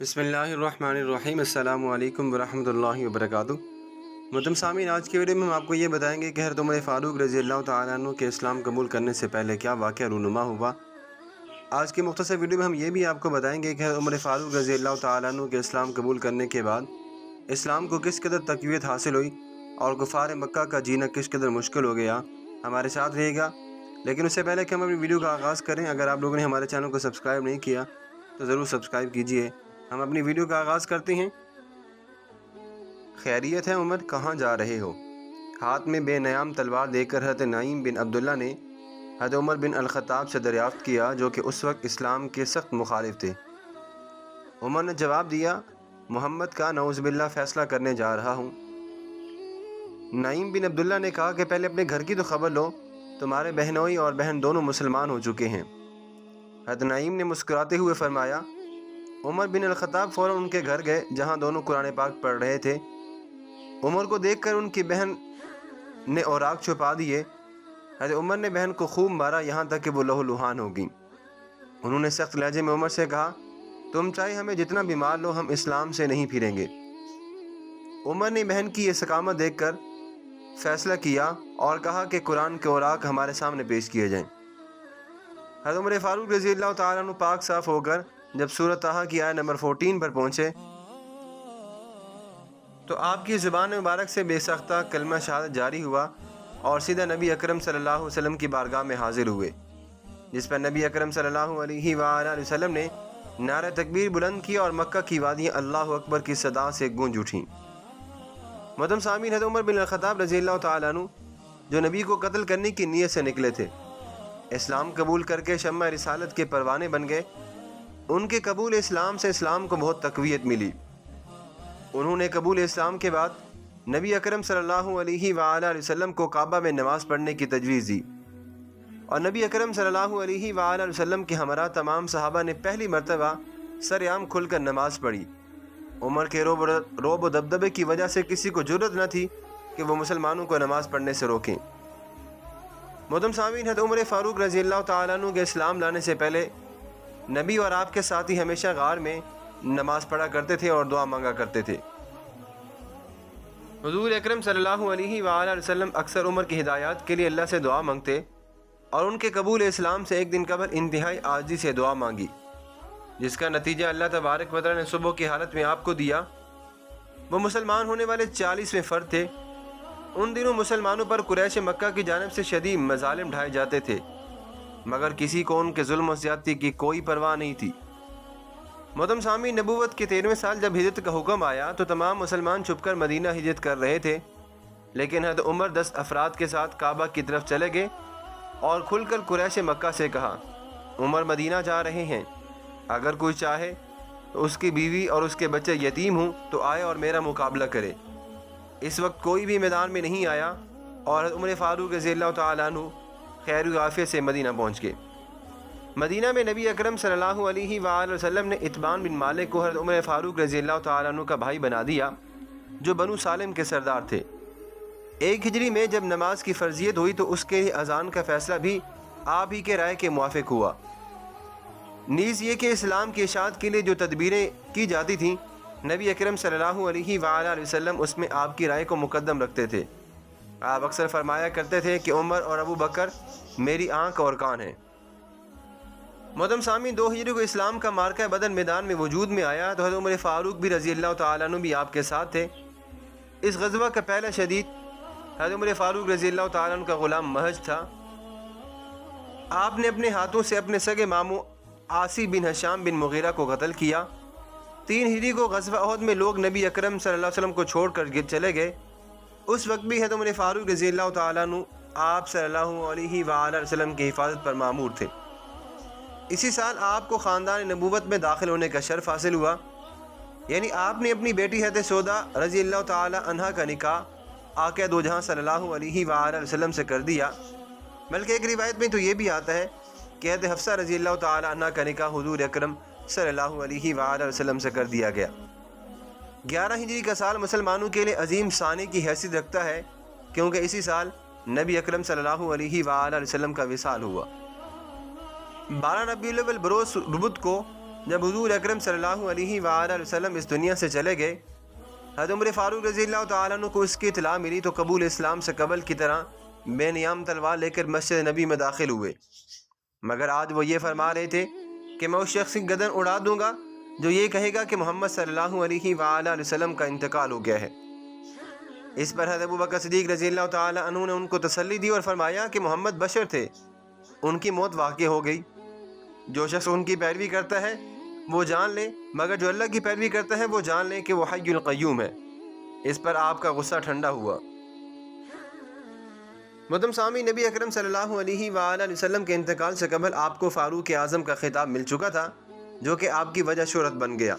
بسم اللہ الرحمن الرحیم۔ السلام علیکم ورحمۃ اللہ وبرکاتہ۔ محترم سامعین، آج کے ویڈیو میں ہم آپ کو یہ بتائیں گے کہ حضرت عمر فاروق رضی اللہ تعالیٰ عنہ کے اسلام قبول کرنے سے پہلے کیا واقعہ رونما ہوا۔ آج کے مختصر ویڈیو میں ہم یہ بھی آپ کو بتائیں گے کہ حضرت عمر فاروق رضی اللہ تعالیٰ عنہ کے اسلام قبول کرنے کے بعد اسلام کو کس قدر تقویت حاصل ہوئی اور کفار مکہ کا جینا کس قدر مشکل ہو گیا۔ ہمارے ساتھ رہے گا، لیکن اس سے پہلے کہ ہم اپنی ویڈیو کا آغاز کریں، اگر آپ لوگوں نے ہمارے چینل کو سبسکرائب نہیں کیا تو ضرور سبسکرائب کیجیے۔ ہم اپنی ویڈیو کا آغاز کرتے ہیں۔ خیریت ہے عمر، کہاں جا رہے ہو؟ ہاتھ میں بے نیام تلوار دے کر حضرت نعیم بن عبداللہ نے حضرت عمر بن الخطاب سے دریافت کیا، جو کہ اس وقت اسلام کے سخت مخالف تھے۔ عمر نے جواب دیا، محمد کا نعوذ باللہ فیصلہ کرنے جا رہا ہوں۔ نعیم بن عبداللہ نے کہا کہ پہلے اپنے گھر کی تو خبر لو، تمہارے بہنوئی اور بہن دونوں مسلمان ہو چکے ہیں۔ حضرت نعیم نے مسکراتے ہوئے فرمایا۔ عمر بن الخطاب فوراً ان کے گھر گئے جہاں دونوں قرآن پاک پڑھ رہے تھے۔ عمر کو دیکھ کر ان کی بہن نے اوراق چھپا دیے۔ حضرت عمر نے بہن کو خوب مارا، یہاں تک کہ وہ لہو لہان ہو گئی۔ انہوں نے سخت لہجے میں عمر سے کہا، تم چاہے ہمیں جتنا بھی مار لو، ہم اسلام سے نہیں پھریں گے۔ عمر نے بہن کی یہ استقامت دیکھ کر فیصلہ کیا اور کہا کہ قرآن کے اوراق ہمارے سامنے پیش کیے جائیں۔ حضرت عمر فاروق رضی اللہ تعالیٰ عنہ پاک صاف ہو کر جب سورۃ طٰہٰ کی آیت نمبر 14 پر پہنچے تو آپ کی زبان مبارک سے بے ساختہ کلمہ شہادت جاری ہوا اور سیدھا نبی اکرم صلی اللہ علیہ وسلم کی بارگاہ میں حاضر ہوئے، جس پر نبی اکرم صلی اللہ علیہ وآلہ وسلم نے نعرہ تکبیر بلند کیا اور مکہ کی وادیاں اللہ اکبر کی صدا سے گونج اٹھیں۔ محترم سامعین، حضرت عمر بن الخطاب رضی اللہ تعالیٰ عنہ جو نبی کو قتل کرنے کی نیت سے نکلے تھے، اسلام قبول کر کے شمع رسالت کے پروانے بن گئے۔ ان کے قبول اسلام سے اسلام کو بہت تقویت ملی۔ انہوں نے قبول اسلام کے بعد نبی اکرم صلی اللہ علیہ وآلہ وسلم کو کعبہ میں نماز پڑھنے کی تجویز دی، اور نبی اکرم صلی اللہ علیہ وآلہ وسلم کے ہمراہ تمام صحابہ نے پہلی مرتبہ سر عام کھل کر نماز پڑھی۔ عمر کے روب و دبدبے کی وجہ سے کسی کو جرأت نہ تھی کہ وہ مسلمانوں کو نماز پڑھنے سے روکیں۔ محترم سامعین، حضرت عمر فاروق رضی اللہ تعالیٰ عنہ کے اسلام لانے سے پہلے نبی اور آپ کے ساتھی ہمیشہ غار میں نماز پڑھا کرتے تھے اور دعا مانگا کرتے تھے۔ حضور اکرم صلی اللہ علیہ وآلہ وسلم اکثر عمر کی ہدایات کے لیے اللہ سے دعا مانگتے اور ان کے قبول اسلام سے ایک دن قبل انتہائی عاجزی سے دعا مانگی، جس کا نتیجہ اللہ تبارک و تعالیٰ نے صبح کی حالت میں آپ کو دیا۔ وہ مسلمان ہونے والے 40ویں فرد تھے۔ ان دنوں مسلمانوں پر قریش مکہ کی جانب سے شدید مظالم ڈھائے جاتے تھے، مگر کسی کو ان کے ظلم و زیادتی کی کوئی پرواہ نہیں تھی۔ محترم سامعین، نبوت کے 13ویں سال جب ہجرت کا حکم آیا تو تمام مسلمان چھپ کر مدینہ ہجرت کر رہے تھے، لیکن حضرت عمر 10 افراد کے ساتھ کعبہ کی طرف چلے گئے اور کھل کر قریش مکہ سے کہا، عمر مدینہ جا رہے ہیں، اگر کوئی چاہے تو اس کی بیوی اور اس کے بچے یتیم ہوں تو آئے اور میرا مقابلہ کرے۔ اس وقت کوئی بھی میدان میں نہیں آیا اور حضرت عمر فاروق رضی اللہ تعالیٰ عنہ خیر و عافیت سے مدینہ پہنچ گئے۔ مدینہ میں نبی اکرم صلی اللہ علیہ وآلہ وسلم نے اتبان بن مالک کو حضرت عمر فاروق رضی اللہ تعالیٰ عنہ کا بھائی بنا دیا، جو بنو سالم کے سردار تھے۔ 1 ہجری میں جب نماز کی فرضیت ہوئی تو اس کے اذان کا فیصلہ بھی آپ ہی کے رائے کے موافق ہوا۔ نیز یہ کہ اسلام کی اشاعت کے لیے جو تدبیریں کی جاتی تھیں، نبی اکرم صلی اللہ علیہ وآلہ وسلم اس میں آپ کی رائے کو مقدم رکھتے تھے۔ آپ اکثر فرمایا کرتے تھے کہ عمر اور ابو بکر میری آنکھ اور کان ہیں۔ محترم سامعین، 2 ہجری کو اسلام کا معرکہ بدر میدان میں وجود میں آیا تو حضرت عمر فاروق بھی رضی اللہ تعالیٰ عنہ بھی آپ کے ساتھ تھے۔ اس غزوہ کا پہلا شہید حضرت عمر فاروق رضی اللہ تعالیٰ عنہ کا غلام محج تھا۔ آپ نے اپنے ہاتھوں سے اپنے سگے ماموں عاصی بن ہشام بن مغیرہ کو قتل کیا۔ 3 ہجری کو غزوہ احد میں لوگ نبی اکرم صلی اللہ علیہ وسلم کو چھوڑ کر چلے گئے۔ اس وقت بھی حضرت عمر فاروق رضی اللہ تعالیٰ عنہ آپ صلی اللہ علیہ وآلہ وسلم کی حفاظت پر مامور تھے۔ اسی سال آپ کو خاندان نبوت میں داخل ہونے کا شرف حاصل ہوا، یعنی آپ نے اپنی بیٹی حضرت سودا رضی اللہ تعالی عنہا کا نکاح آقا دو جہاں صلی اللہ علیہ وآلہ وسلم سے کر دیا۔ بلکہ ایک روایت میں تو یہ بھی آتا ہے کہ حضرت حفصہ رضی اللہ تعالی عنہا کا نکاح حضور اکرم صلی اللہ علیہ وآلہ وسلم سے کر دیا گیا۔ 11 ہجری کا سال مسلمانوں کے لیے عظیم ثانی کی حیثیت رکھتا ہے، کیونکہ اسی سال نبی اکرم صلی اللہ علیہ وآلہ وسلم کا وصال ہوا۔ 12 ربیع الاول بروز ربط کو جب حضور اکرم صلی اللہ علیہ وآلہ وسلم اس دنیا سے چلے گئے، حضرت عمر فاروق رضی اللہ تعالیٰ عنہ کو اس کی اطلاع ملی تو قبول اسلام سے قبل کی طرح بے نیام تلوار لے کر مسجد نبی میں داخل ہوئے، مگر آج وہ یہ فرما رہے تھے کہ میں اس شخص کی گردن اڑا دوں گا جو یہ کہے گا کہ محمد صلی اللہ علیہ وآلہ وسلم کا انتقال ہو گیا ہے۔ اس پر حضرت ابوبکر صدیق رضی اللہ تعالیٰ عنہ نے ان کو تسلی دی اور فرمایا کہ محمد بشر تھے، ان کی موت واقع ہو گئی، جو شخص ان کی پیروی کرتا ہے وہ جان لے، مگر جو اللہ کی پیروی کرتا ہے وہ جان لے کہ وہ حی القیوم ہے۔ اس پر آپ کا غصہ ٹھنڈا ہوا۔ محترم سامعین، نبی اکرم صلی اللہ علیہ وآلہ وسلم کے انتقال سے قبل آپ کو فاروق اعظم کا خطاب مل چکا تھا، جو کہ آپ کی وجہ شہرت بن گیا۔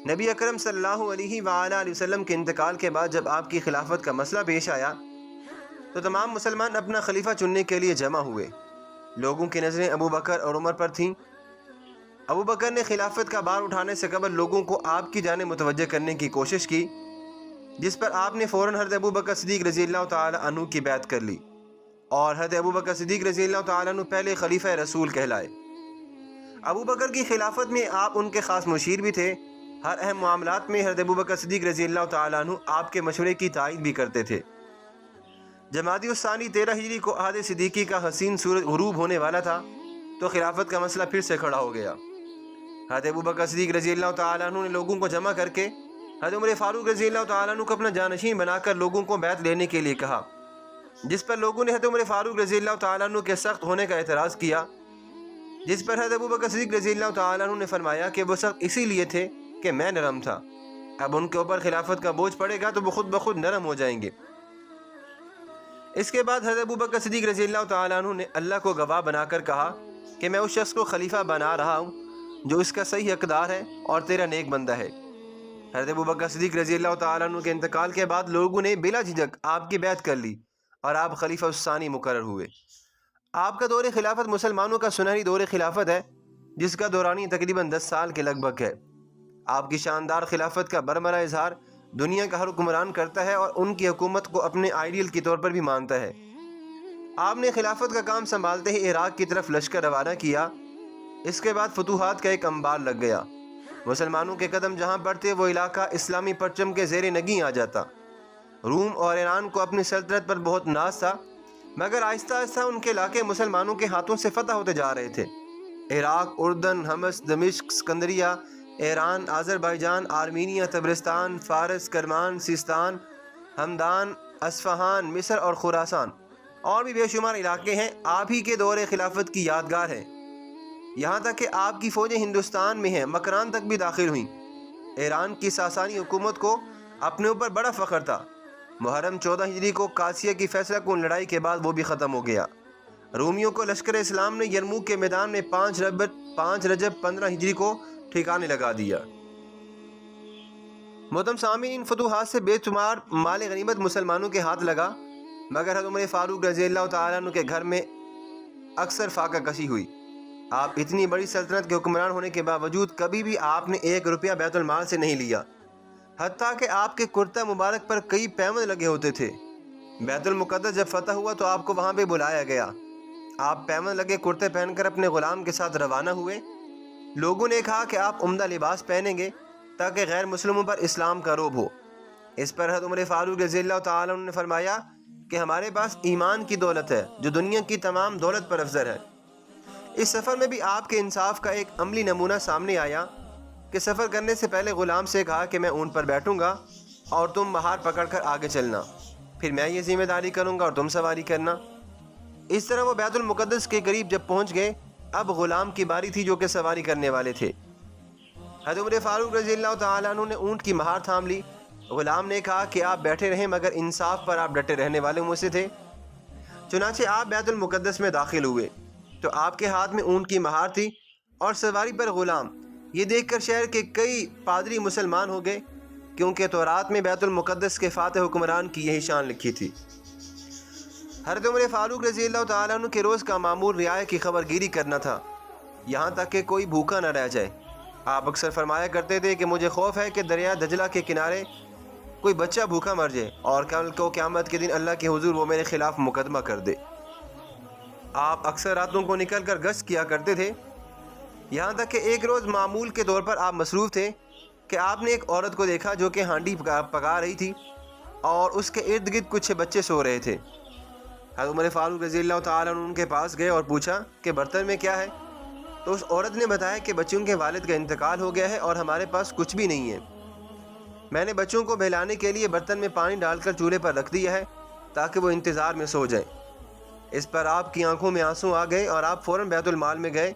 نبی اکرم صلی اللہ علیہ وآلہ وسلم کے انتقال کے بعد جب آپ کی خلافت کا مسئلہ پیش آیا تو تمام مسلمان اپنا خلیفہ چننے کے لیے جمع ہوئے۔ لوگوں کی نظریں ابو بکر اور عمر پر تھیں۔ ابو بکر نے خلافت کا بار اٹھانے سے قبل لوگوں کو آپ کی جانب متوجہ کرنے کی کوشش کی، جس پر آپ نے فوراً حضرت ابو بکر صدیق رضی اللہ تعالیٰ عنہ کی بیعت کر لی، اور حضرت ابو بکر صدیق رضی اللہ تعالیٰ عنہ پہلے خلیفہ رسول کہلائے۔ ابو بکر کی خلافت میں آپ ان کے خاص مشیر بھی تھے۔ ہر اہم معاملات میں حضرت ابو بکر صدیق رضی اللہ تعالیٰ عنہ آپ کے مشورے کی تائید بھی کرتے تھے۔ جمادی الثانی 13 ہجری کو عہد صدیقی کا حسین سورج غروب ہونے والا تھا تو خلافت کا مسئلہ پھر سے کھڑا ہو گیا۔ حضرت ابو بکر صدیق رضی اللہ تعالیٰ عنہ نے لوگوں کو جمع کر کے حضرت عمر فاروق رضی اللہ تعالیٰ عنہ کو اپنا جانشین بنا کر لوگوں کو بیعت لینے کے لیے کہا، جس پر لوگوں نے حضرت عمر فاروق رضی اللہ تعالیٰ عنہ کے سخت ہونے کا اعتراض کیا، جس پر حضرت ابو بکر صدیق رضی اللہ تعالیٰ عنہ نے فرمایا کہ وہ سخت اسی لیے تھے کہ میں نرم تھا، اب ان کے اوپر خلافت کا بوجھ پڑے گا تو وہ خود بخود نرم ہو جائیں گے۔ اس کے بعد حضرت ابو بکر صدیق رضی اللہ تعالیٰ عنہ نے اللہ کو گواہ بنا کر کہا کہ میں اس شخص کو خلیفہ بنا رہا ہوں جو اس کا صحیح حقدار ہے اور تیرا نیک بندہ ہے۔ حضرت ابو بکر صدیق رضی اللہ تعالیٰ عنہ کے انتقال کے بعد لوگوں نے بلا جھجک آپ کی بیعت کر لی اور آپ خلیفہ الثانی مقرر ہوئے۔ آپ کا دور خلافت مسلمانوں کا سنہری دور خلافت ہے، جس کا دورانی تقریباً 10 سال کے لگ بھگ ہے۔ آپ کی شاندار خلافت کا برملا اظہار دنیا کا ہر حکمران کرتا ہے اور ان کی حکومت کو اپنے آئیڈیل کے طور پر بھی مانتا ہے۔ آپ نے خلافت کا کام سنبھالتے ہی عراق کی طرف لشکر روانہ کیا۔ اس کے بعد فتوحات کا ایک انبار لگ گیا۔ مسلمانوں کے قدم جہاں پڑتے وہ علاقہ اسلامی پرچم کے زیر نگیں آ جاتا۔ روم اور ایران کو اپنی سلطنت پر بہت ناز تھا، مگر آہستہ آہستہ ان کے علاقے مسلمانوں کے ہاتھوں سے فتح ہوتے جا رہے تھے۔ عراق، اردن، حمص، دمشق، اسکندریہ، ایران، آذربائیجان، آرمینیا، تبرستان، فارس، کرمان، سیستان، ہمدان، اصفہان، مصر اور خراسان اور بھی بے شمار علاقے ہیں آپ ہی کے دور خلافت کی یادگار ہیں۔ یہاں تک کہ آپ کی فوجیں ہندوستان میں ہیں، مکران تک بھی داخل ہوئیں۔ ایران کی ساسانی حکومت کو اپنے اوپر بڑا فخر تھا۔ محرم 14 ہجری کو قادسیہ کی فیصلہ کن لڑائی کے بعد وہ بھی ختم ہو گیا۔ رومیوں کو لشکر اسلام نے یرموک کے میدان میں 5 رجب 15 ہجری کو ٹھکانے لگا دیا۔ محترم سامعین، ان فتوحات سے بے شمار مال غنیمت مسلمانوں کے ہاتھ لگا، مگر حضرت عمر فاروق رضی اللہ تعالیٰ عنہ کے گھر میں اکثر فاقہ کشی ہوئی۔ آپ اتنی بڑی سلطنت کے حکمران ہونے کے باوجود کبھی بھی آپ نے 1 روپیہ بیت المال سے نہیں لیا، حتیٰ کہ آپ کے کرتہ مبارک پر کئی پیوند لگے ہوتے تھے۔ بیت المقدس جب فتح ہوا تو آپ کو وہاں پہ بلایا گیا۔ آپ پیوند لگے کرتے پہن کر اپنے غلام کے ساتھ روانہ ہوئے۔ لوگوں نے کہا کہ آپ عمدہ لباس پہنیں گے تاکہ غیر مسلموں پر اسلام کا رعب ہو۔ اس پر حضرت عمر فاروق رضی اللہ تعالیٰ عنہ نے فرمایا کہ ہمارے پاس ایمان کی دولت ہے جو دنیا کی تمام دولت پر افضل ہے۔ اس سفر میں بھی آپ کے انصاف کا ایک عملی نمونہ سامنے آیا کہ سفر کرنے سے پہلے غلام سے کہا کہ میں اونٹ پر بیٹھوں گا اور تم مہار پکڑ کر آگے چلنا، پھر میں یہ ذمہ داری کروں گا اور تم سواری کرنا۔ اس طرح وہ بیت المقدس کے قریب جب پہنچ گئے، اب غلام کی باری تھی جو کہ سواری کرنے والے تھے۔ حضرت عمر فاروق رضی اللہ تعالیٰ عنہ نے اونٹ کی مہار تھام لی۔ غلام نے کہا کہ آپ بیٹھے رہیں، مگر انصاف پر آپ ڈٹے رہنے والے مجھ سے تھے۔ چنانچہ آپ بیت المقدس میں داخل ہوئے تو آپ کے ہاتھ میں اونٹ کی مہار تھی اور سواری پر غلام۔ یہ دیکھ کر شہر کے کئی پادری مسلمان ہو گئے، کیونکہ تورات میں بیت المقدس کے فاتح حکمران کی یہی شان لکھی تھی۔ حضرت عمر فاروق رضی اللہ تعالیٰ عنہ کے روز کا معمول رعایا کی خبر گیری کرنا تھا، یہاں تک کہ کوئی بھوکا نہ رہ جائے۔ آپ اکثر فرمایا کرتے تھے کہ مجھے خوف ہے کہ دریا دجلہ کے کنارے کوئی بچہ بھوکا مر جائے اور کل کو قیامت کے دن اللہ کے حضور وہ میرے خلاف مقدمہ کر دے۔ آپ اکثر راتوں کو نکل کر گشت کیا کرتے تھے۔ یہاں تک کہ ایک روز معمول کے طور پر آپ مصروف تھے کہ آپ نے ایک عورت کو دیکھا جو کہ ہانڈی پکا رہی تھی اور اس کے ارد گرد کچھ بچے سو رہے تھے۔ حضرت عمر فاروق رضی اللہ تعالیٰ عنہ ان کے پاس گئے اور پوچھا کہ برتن میں کیا ہے؟ تو اس عورت نے بتایا کہ بچوں کے والد کا انتقال ہو گیا ہے اور ہمارے پاس کچھ بھی نہیں ہے۔ میں نے بچوں کو بہلانے کے لیے برتن میں پانی ڈال کر چولہے پر رکھ دیا ہے تاکہ وہ انتظار میں سو جائیں۔ اس پر آپ کی آنکھوں میں آنسو آ گئے اور آپ فوراً بیت المال میں گئے،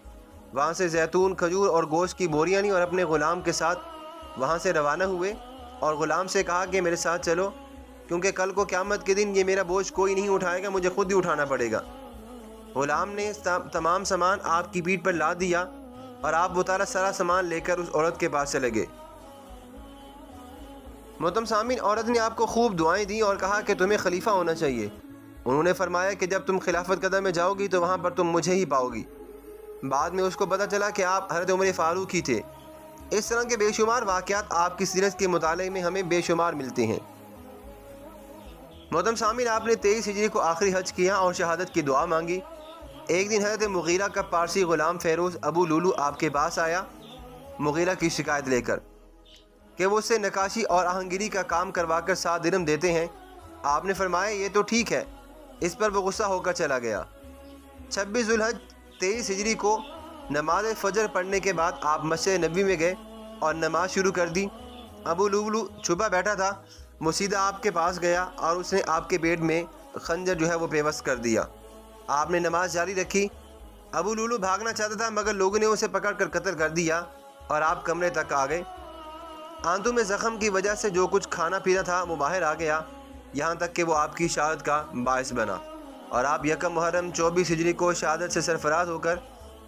وہاں سے زیتون، کھجور اور گوشت کی بوریاں لیں اور اپنے غلام کے ساتھ وہاں سے روانہ ہوئے اور غلام سے کہا کہ میرے ساتھ چلو، کیونکہ کل کو قیامت کے دن یہ میرا بوجھ کوئی نہیں اٹھائے گا، مجھے خود ہی اٹھانا پڑے گا۔ غلام نے تمام سامان آپ کی پیٹھ پر لاد دیا اور آپ وہ سارا سامان لے کر اس عورت کے پاس چلے گئے۔ محترم سامعین، عورت نے آپ کو خوب دعائیں دیں اور کہا کہ تمہیں خلیفہ ہونا چاہیے۔ انہوں نے فرمایا کہ جب تم خلافت قدر میں جاؤ گی تو وہاں پر تم مجھے ہی پاؤ گی۔ بعد میں اس کو پتہ چلا کہ آپ حضرت عمر فاروق ہی تھے۔ اس طرح کے بے شمار واقعات آپ کی سیرت کے مطالعے میں ہمیں بے شمار ملتے ہیں۔ محترم سامعین، آپ نے 23 ہجری کو آخری حج کیا اور شہادت کی دعا مانگی۔ ایک دن حضرت مغیرہ کا پارسی غلام فیروز ابو لولو آپ کے پاس آیا مغیرہ کی شکایت لے کر کہ وہ اس سے نقاشی اور آہنگری کا کام کروا کر 7 درہم دیتے ہیں۔ آپ نے فرمایا یہ تو ٹھیک ہے۔ اس پر وہ غصہ ہو کر چلا گیا۔ 26 ذوالحج 23 ہجری کو نماز فجر پڑھنے کے بعد آپ مسجد نبوی میں گئے اور نماز شروع کر دی۔ ابو لولو چھپا بیٹھا تھا، وہ سیدھا آپ کے پاس گیا اور اس نے آپ کے پیٹ میں خنجر وہ پیوست کر دیا۔ آپ نے نماز جاری رکھی۔ ابو لولو بھاگنا چاہتا تھا مگر لوگوں نے اسے پکڑ کر قتل کر دیا اور آپ کمرے تک آ گئے۔ آنتوں میں زخم کی وجہ سے جو کچھ کھانا پینا تھا وہ باہر آ گیا، یہاں تک کہ وہ آپ کی شہادت کا باعث بنا اور آپ یکم محرم 24 ہجری کو شہادت سے سرفراز ہو کر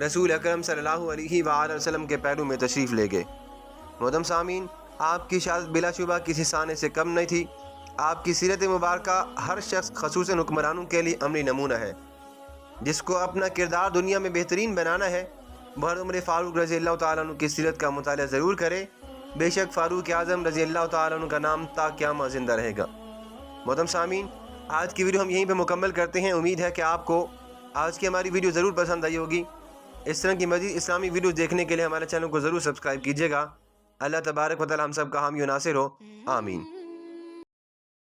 رسول اکرم صلی اللہ علیہ وآلہ وسلم کے پیروں میں تشریف لے گئے۔ محترم سامعین، آپ کی شہادت بلا شبہ کسی سانے سے کم نہیں تھی۔ آپ کی سیرت مبارکہ ہر شخص خصوصاً حکمرانوں کے لیے عملی نمونہ ہے۔ جس کو اپنا کردار دنیا میں بہترین بنانا ہے وہ حضرت عمر فاروق رضی اللہ تعالیٰ عنہ کی سیرت کا مطالعہ ضرور کرے۔ بے شک فاروق اعظم رضی اللہ تعالیٰ عنہ کا نام تا قیامت زندہ رہے گا۔ محترم سامعین، آج کی ویڈیو ہم یہیں پہ مکمل کرتے ہیں۔ امید ہے کہ آپ کو آج کی ہماری ویڈیو ضرور پسند آئی ہوگی۔ اس طرح کی مزید اسلامی ویڈیوز دیکھنے کے لیے ہمارے چینل کو ضرور سبسکرائب کیجیے گا۔ اللہ تبارک و تعالی ہم سب کا حامی و ناصر ہو، آمین۔